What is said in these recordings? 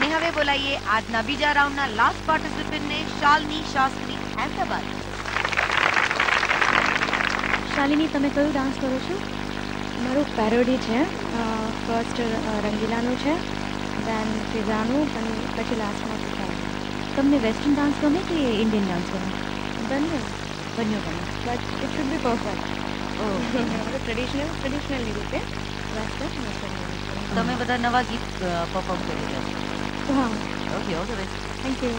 અને હવે બોલાઈએ આજના બીજા રાઉન્ડના લાસ્ટ પાર્ટિસિપન્ટને, શાલિની શાસ્ત્રી, અહેમદાબાદ. શાલિની, તમે કયું ડાન્સ કરો છો? મારું પેરોડી છે. ફર્સ્ટ રંગીલાનું છે, દેન ફિઝાનું, અને પછી લાસ્ટમાં ફિઝાનું. તમને વેસ્ટર્ન ડાન્સ ગમે કે ઇન્ડિયન ડાન્સ ગમે? બંને બંને ગમે. But it should be perfect. Traditionally રીતે વેસ્ટર્ન. તમે બધા નવા ગીત પરફોર્મ કરી રહ્યા છો. હા. Okay, all the best. Thank you.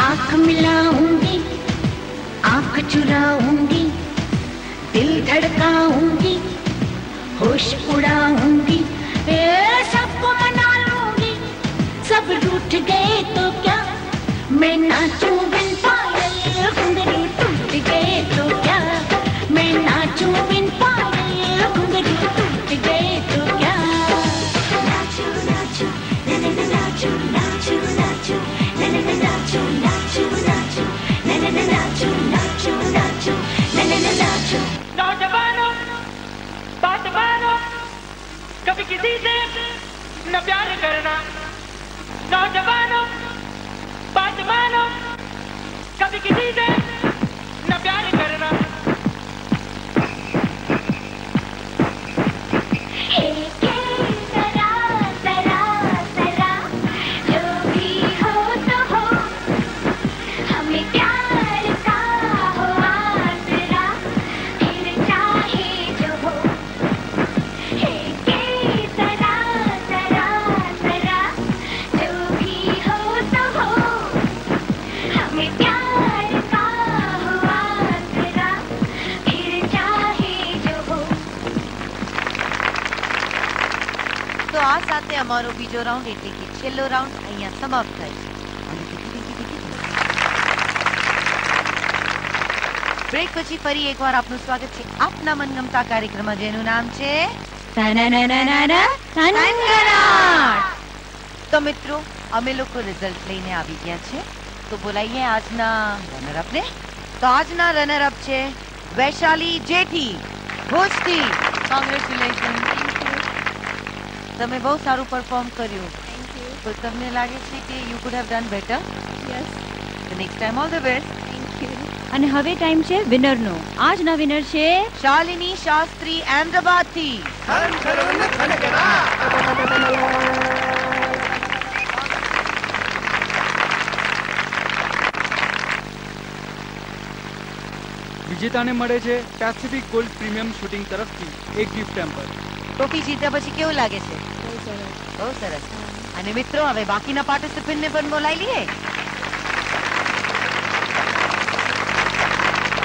आँख मिलाऊंगी, आँख चुराऊंगी, दिल धड़काऊंगी, होश उड़ाऊंगी, सबको मना लूंगी. सब रूठ गए तो क्या, मैं नाचूं बिन पायल, घुंघरू टूट गए तो क्या, मैं नाचूं बिन पायल, घुंघरू टूट गए तो क्या. नाचो नाचो नाचो नाचो नाचो नाचो नाचो नाचो नाचो नाचो नाचो नाचो. नौजवानों बात मानो, कभी किसी से न प्यार करना. नौजवानों बात मानो, कभी किसी से न प्यार करना. તો આ સાથે અમારો બીજો રાઉન્ડ એટલે કે છેલ્લો રાઉન્ડ અહીંયા સમાપ્ત થાય છે. બ્રેક પછી ફરી એકવાર આપનું સ્વાગત છે આપના મનગમતા કાર્યક્રમમાં, જેનું નામ છે તો મિત્રો, અમે લોકો રિઝલ્ટ લઈને આવી ગયા છે. તો બોલાઈએ આજના રનર અપને. તો આજના રનર અપ છે વૈશાલી જેઠી ભુજથી. કોંગ્રેચ્યુલેશન. તમે બહુ સારું પરફોર્મ કર્યું. તો તમને લાગે છે કે you could have done better? Yes. તો next time all the best. Thank you. અને હવે ટાઈમ છે વિનરનો. આજના વિનર છે શાલિની શાસ્ત્રી, અહેમદાબાદથી. વિજેતાને મળે છે પેસિફિક ગોલ્ડ પ્રીમિયમ શૂટિંગ તરફથી એક ગિફ્ટ હેમ્પર. ટ્રોફી જીત્યા પછી કેવું લાગે છે? બહુ સરસ. અને મિત્રો, હવે બાકીના પાર્ટિસિપન્ટને પણ બોલાવી લઈએ.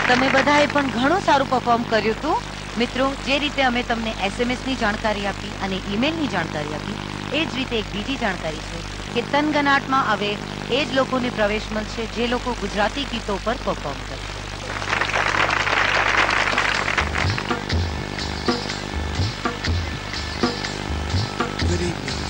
તમે બધાએ પણ ઘણું સારું પરફોર્મ કર્યું હતું. મિત્રો, જે રીતે અમે તમને એસએમએસની જાણકારી આપી અને ઈમેલની જાણકારી આપી, એ જ રીતે એક બીજી જાણકારી છે કે તનગનાટમાં હવે એ જ લોકોને પ્રવેશ મળશે જે લોકો ગુજરાતી ગીતો પર પરફોર્મ કરશે. Good evening.